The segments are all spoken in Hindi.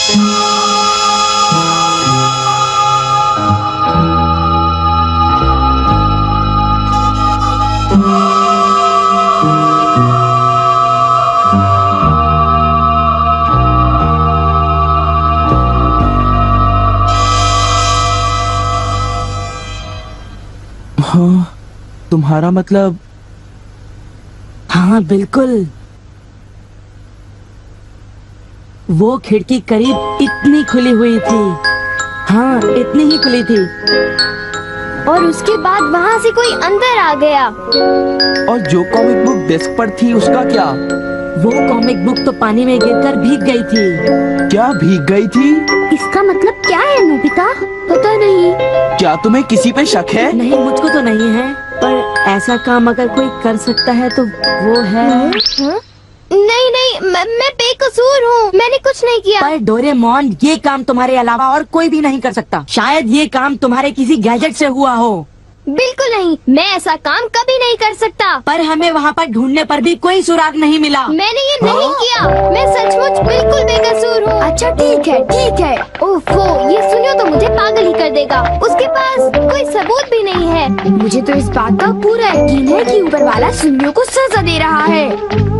हाँ, तुम्हारा मतलब? हाँ बिल्कुल, वो खिड़की करीब इतनी खुली हुई थी। हाँ, इतनी ही खुली थी। और उसके बाद वहाँ से कोई अंदर आ गया। और जो कॉमिक बुक डेस्क पर थी उसका क्या? वो कॉमिक बुक तो पानी में गिरकर भीग गई थी। क्या भीग गई थी? इसका मतलब क्या है नोबिता? पता नहीं। क्या तुम्हें किसी पे शक है? नहीं, मुझको तो नहीं है, पर ऐसा काम अगर कोई कर सकता है तो वो है। नहीं नहीं, मैं बेकसूर हूँ, मैंने कुछ नहीं किया। पर डोरेमोन, ये काम तुम्हारे अलावा और कोई भी नहीं कर सकता। शायद ये काम तुम्हारे किसी गैजेट से हुआ हो। बिल्कुल नहीं, मैं ऐसा काम कभी नहीं कर सकता। पर हमें वहाँ पर ढूंढने पर भी कोई सुराग नहीं मिला। मैंने ये नहीं किया, मैं सचमुच बिल्कुल बेकसूर हूँ। अच्छा ठीक है ठीक है। ओफो, ये सुनियो तो मुझे पागल ही कर देगा। उसके पास कोई सबूत भी नहीं है। मुझे तो इस बात का पूरा यकीन है कि ऊपर वाला सुनियो को सजा दे रहा है।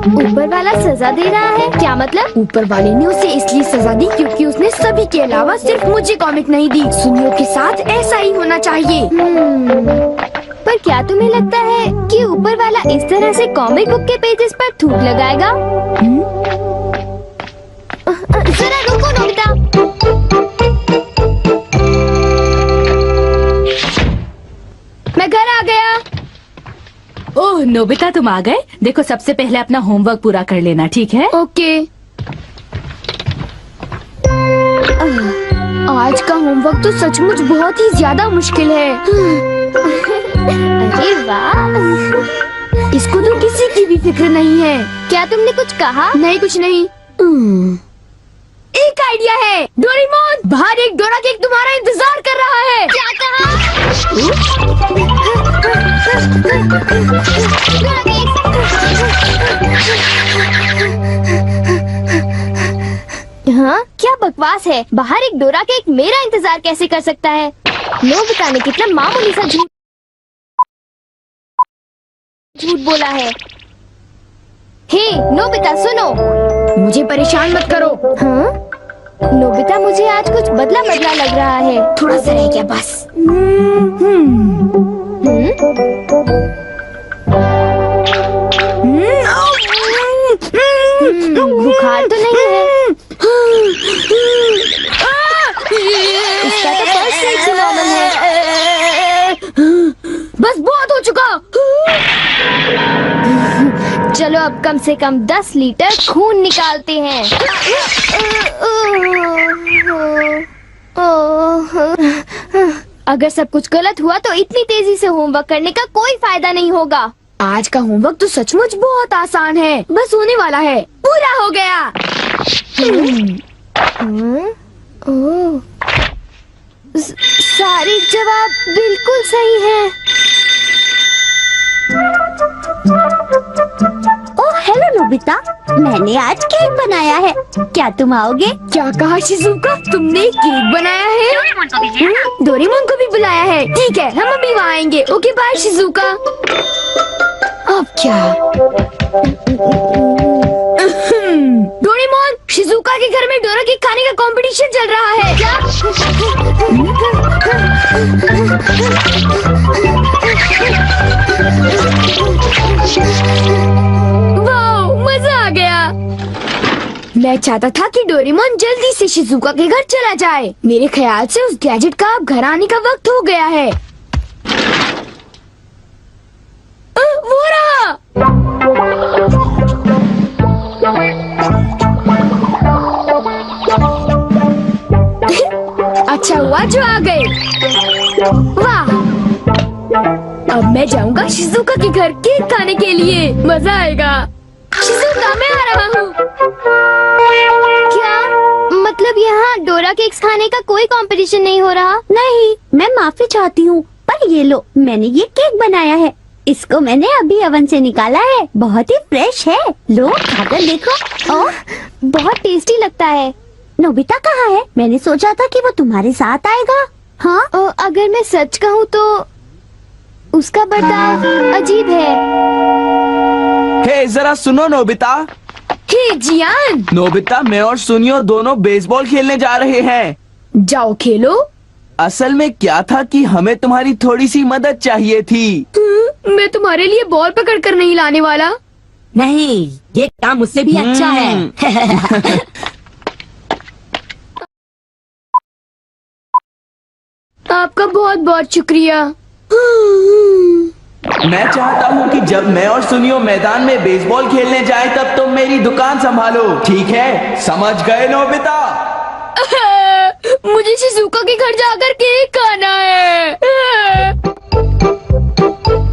ऊपर वाला सजा दे रहा है? क्या मतलब? ऊपर वाले ने उसे इसलिए सजा दी क्योंकि उसने सभी के अलावा सिर्फ मुझे कॉमिक नहीं दी। सुनियो के साथ ऐसा ही होना चाहिए। पर क्या तुम्हें लगता है कि ऊपर वाला इस तरह से कॉमिक बुक के पेजेस पर थूक लगाएगा? जरा रुको नोबिता। मैं घर आ गया। ओह नोबिता, तुम आ गए। देखो, सबसे पहले अपना होमवर्क पूरा कर लेना, ठीक है? ओके। आज का होमवर्क तो सचमुच बहुत ही ज्यादा मुश्किल है। अरे वाह, इसको तो किसी की भी फिक्र नहीं है। क्या तुमने कुछ कहा? नहीं, कुछ नहीं। एक आइडिया है। डोरेमोन, बाहर एक डोरा केक तुम्हारा इंतजार कर रहा है। क्या कहा? हाँ, क्या बकवास है। बाहर एक डोरा केक मेरा इंतजार कैसे कर सकता है? नोबिता ने कितना मामूली सा झूठ बोला है। हे नोबिता, सुनो। मुझे परेशान मत करो। हाँ? नोबिता, मुझे आज कुछ बदला बदला लग रहा है। थोड़ा सा रह गया बस। बुखार तो नहीं है? इसका तो फर्स्ट स्टेज से नॉर्मल है। बस बहुत हो चुका। चलो अब कम से कम 10 लीटर खून निकालते हैं। अगर सब कुछ गलत हुआ तो इतनी तेजी से होमवर्क करने का कोई फायदा नहीं होगा। आज का होमवर्क तो सचमुच बहुत आसान है, बस होने वाला है। पूरा हो गया। सारे जवाब बिल्कुल सही हैं। ओह हेलो नोबिता, मैंने आज केक बनाया है, क्या तुम आओगे? क्या कहा शिजुका? तुमने केक बनाया है? डोरेमोन को भी बुलाया है। ठीक है, हम अभी वहाँ आएंगे। Okay bye Shizuka. अब क्या? डोरेमोन, शिजुका के घर में डोरा केक खाने का कंपटीशन चल रहा है। क्या? वाह, मजा आ गया। मैं चाहता था कि डोरेमोन जल्दी से शिजुका के घर चला जाए। मेरे ख्याल से उस गैजेट का अब घर आने का वक्त हो गया है। वो रहा। अच्छा हुआ जो आ गए। वाह, अब मैं जाऊंगा शिजुका के घर केक खाने के लिए। मजा आएगा। शिजुका, मैं आ रहा हूँ। क्या मतलब यहाँ डोरा केक्स खाने का कोई कंपटीशन नहीं हो रहा? नहीं, मैं माफी चाहती हूँ, पर ये लो, मैंने ये केक बनाया है। इसको मैंने अभी ओवन से निकाला है, बहुत ही फ्रेश है। लो खाकर देखो। ओह, बहुत टेस्टी लगता है। नोबिता कहाँ है? मैंने सोचा था कि वो तुम्हारे साथ आएगा। हाँ, अगर मैं सच कहूँ तो उसका बर्ताव अजीब है। हे जरा सुनो नोबिता। हे जियान, नोबिता, मैं और सुनियो दोनों बेसबॉल खेलने जा रहे हैं। जाओ खेलो। असल में क्या था कि हमें तुम्हारी थोड़ी सी मदद चाहिए थी। मैं तुम्हारे लिए बॉल पकड़ कर नहीं लाने वाला। नहीं, ये काम मुझसे भी अच्छा है। आपका बहुत बहुत शुक्रिया। मैं चाहता हूँ कि जब मैं और सुनियो मैदान में बेसबॉल खेलने जाए तब तुम मेरी दुकान संभालो, ठीक है? समझ गए नोबिता? मुझे शिजुका के घर जाकर केक खाना है।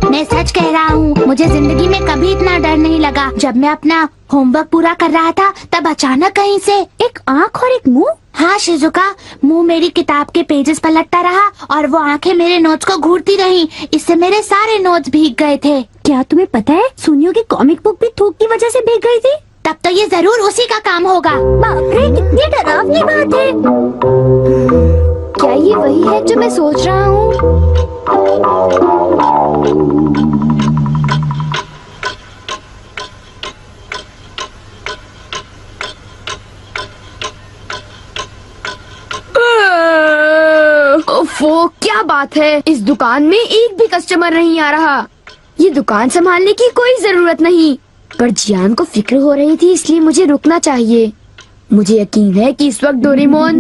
मैं सच कह रहा हूँ, मुझे जिंदगी में कभी इतना डर नहीं लगा। जब मैं अपना होमवर्क पूरा कर रहा था तब अचानक कहीं से एक आँख और एक मुंह। हाँ शिजुका, मुंह मेरी किताब के पेजेस पलटता रहा और वो आंखें मेरे नोट्स को घूरती रहीं। इससे मेरे सारे नोट्स भीग गए थे। क्या तुम्हें पता है, सुनियो की कॉमिक बुक भी थूक की वजह से भीग गई थी? तब तो ये जरूर उसी का काम होगा। बाप रे, कितनी डरावनी बात है। क्या ये वही है जो मैं सोच रहा हूँ? ओफो, क्या बात है, इस दुकान में एक भी कस्टमर नहीं आ रहा। ये दुकान संभालने की कोई जरूरत नहीं, पर जियान को फिक्र हो रही थी, इसलिए मुझे रुकना चाहिए। मुझे यकीन है कि इस वक्त डोरेमोन।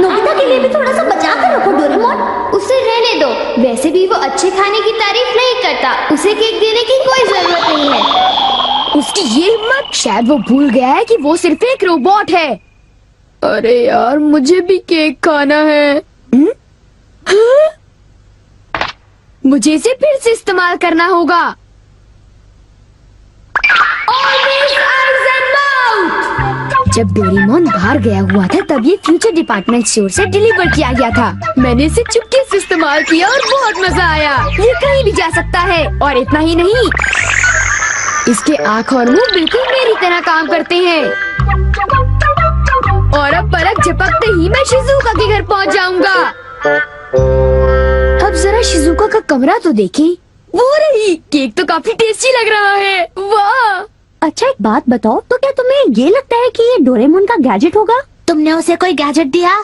नोबिता के लिए भी थोड़ा सा बचा कर रखो डोरेमोन। उसे रहने दो, वैसे भी वो अच्छे खाने की तारीफ नहीं करता। उसे केक देने की कोई जरूरत नहीं है। उसकी ये हिम्मत! शायद वो भूल गया है कि वो सिर्फ एक रोबोट है। अरे यार, मुझे भी केक खाना है। हाँ? मुझे इसे फिर से इस्तेमाल करना होगा। जब डोरेमोन बाहर गया हुआ था तब ये फ्यूचर डिपार्टमेंट स्टोर से डिलीवर किया गया था। मैंने इसे चुपके से इस्तेमाल किया और बहुत मजा आया। ये कहीं भी जा सकता है, और इतना ही नहीं, इसके आँख और मुंह बिल्कुल मेरी तरह काम करते हैं। और अब पलक झपकते ही मैं शिजुका के घर पहुंच जाऊंगा। अब जरा शिजुका का कमरा तो देखें। वो रही, केक तो काफी टेस्टी लग रहा है। वाह! अच्छा एक बात बताओ, तो क्या तुम्हें ये लगता है कि ये डोरेमोन का गैजेट होगा? तुमने उसे कोई गैजेट दिया?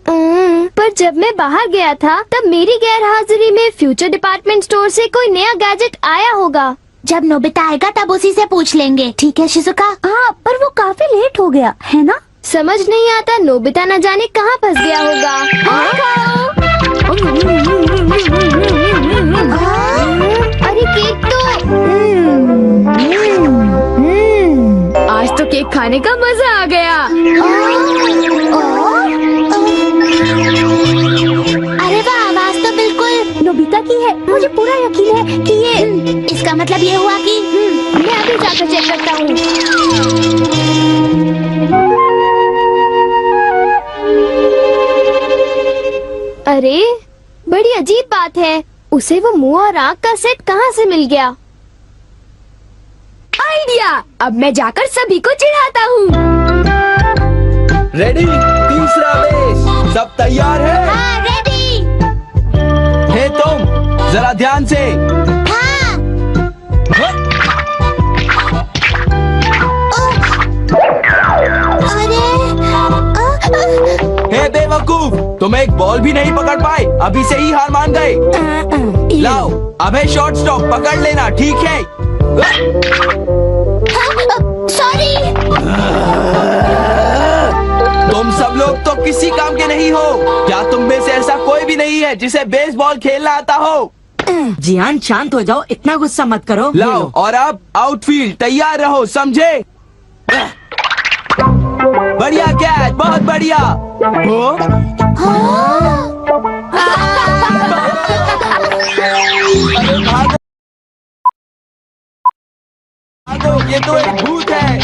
पर जब मैं बाहर गया था तब मेरी गैर हाजिरी में फ्यूचर डिपार्टमेंट स्टोर से कोई नया गैजेट आया होगा। जब नोबिता आएगा तब उसी से पूछ लेंगे, ठीक है शिजुका? हाँ, पर वो काफी लेट हो गया है ना? समझ नहीं आता, नोबिता न जाने कहाँ फंस गया होगा। अरे केक तो आज तो केक खाने का मजा आ गया। अरे वाह, आवाज तो बिल्कुल नोबिता की है। मुझे पूरा यकीन है कि ये इसका मतलब ये हुआ कि मैं अभी जाकर चेक करता हूँ। अरे बड़ी अजीब बात है, उसे वो मुंह और आँख का सेट कहाँ से मिल गया? आइडिया! अब मैं जाकर सभी को चिढ़ाता हूँ। रेडी? तीसरा बेस, सब तैयार है? हाँ, रेडी। हे तुम, जरा ध्यान से। हाँ। हे बेवकूफ, तुम एक बॉल भी नहीं पकड़ पाए, अभी से ही हार मान गए। लाओ, अबे शॉर्ट स्टॉप पकड़ लेना, ठीक है? सॉरी। तुम सब लोग तो किसी काम के नहीं हो। क्या तुम में से ऐसा कोई भी नहीं है जिसे बेसबॉल खेलना आता हो? जियान शांत हो जाओ, इतना गुस्सा मत करो। लाओ, और अब आउटफील्ड तैयार रहो, समझे? बढ़िया कैच, बहुत बढ़िया। हो? अरे भागो, भागो, ये तो एक भूत है।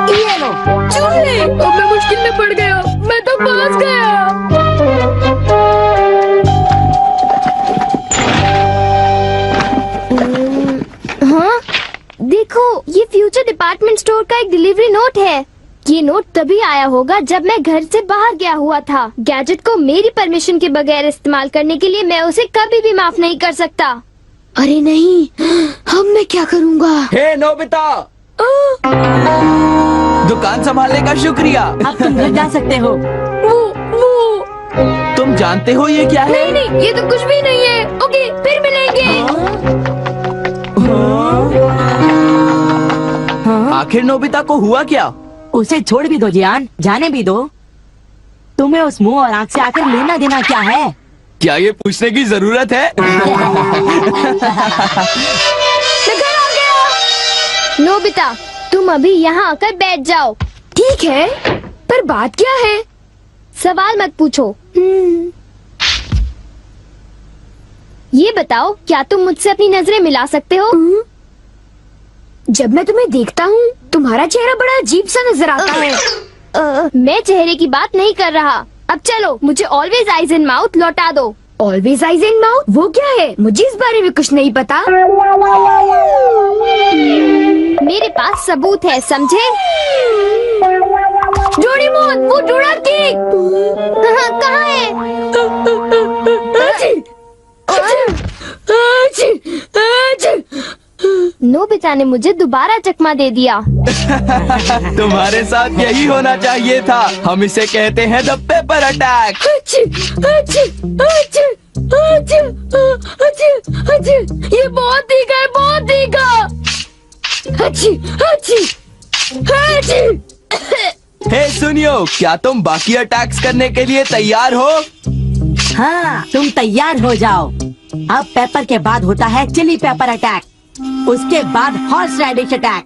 ये लो, चूहे! अब मैं मुश्किल में पड़ गया, मैं तो फंस गया। डिपार्टमेंट स्टोर का एक डिलीवरी नोट है। ये नोट तभी आया होगा जब मैं घर से बाहर गया हुआ था। गैजेट को मेरी परमिशन के बगैर इस्तेमाल करने के लिए मैं उसे कभी भी माफ नहीं कर सकता। अरे नहीं, अब मैं क्या करूँगा? हे नोबिता, दुकान संभालने का शुक्रिया। अब तुम घर जा सकते हो। तुम जानते हो ये क्या है? नहीं, ये तो कुछ भी नहीं है। ओके, फिर मिलेंगे। आखिर नोबिता को हुआ क्या? उसे छोड़ भी दो जियान, जाने भी दो। तुम्हें उस मुंह और आंख से आकर लेना देना क्या है? क्या ये पूछने की जरूरत है? नोबिता, तुम अभी यहाँ आकर बैठ जाओ। ठीक है, पर बात क्या है? सवाल मत पूछो। ये बताओ, क्या तुम मुझसे अपनी नजरें मिला सकते हो? जब मैं तुम्हें देखता हूँ, तुम्हारा चेहरा बड़ा अजीब सा नजर आता है। मैं चेहरे की बात नहीं कर रहा। अब चलो, मुझे ऑलवेज आइज इन माउथ लौटा दो। ऑलवेज आइज इन माउथ, वो क्या है? मुझे इस बारे में कुछ नहीं पता। मेरे पास सबूत है, समझे? डोरेमोन, वो डोराकी कहाँ है? नोबिता ने मुझे दोबारा चकमा दे दिया। तुम्हारे साथ यही होना चाहिए था। हम इसे कहते हैं द पेपर अटैक। ये बहुत तीखा है, बहुत तीखा। हे सुनियो, क्या तुम बाकी अटैक्स करने के लिए तैयार हो? हाँ, तुम तैयार हो जाओ। अब पेपर के बाद होता है चिली पेपर अटैक, उसके बाद horse radish attack,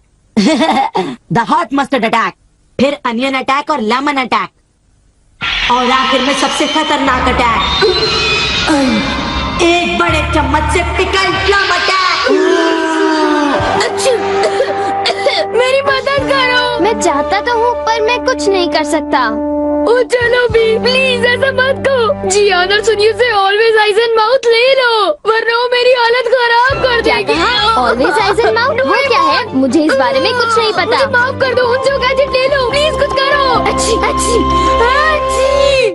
the hot mustard attack, फिर अनियन अटैक और लेमन अटैक, और आखिर में सबसे खतरनाक अटैक, एक बड़े चम्मच से पिकल प्लम अटैक। मेरी मदद करो। मैं चाहता तो हूँ, पर मैं कुछ नहीं कर सकता। ओ चलो भी, प्लीज ऐसा मत कहो। जियान और सुनियो से ऑलवेज आइज एंड माउथ ले लो, वरना वो मेरी हालत खराब कर देगी। ऑलवेज आइज एंड माउथ वो क्या है? मुझे इस बारे में कुछ नहीं पता। मुझे माफ कर दो, उनसे गैजेट ले लो, प्लीज कुछ करो। अच्छी अच्छी अच्छी।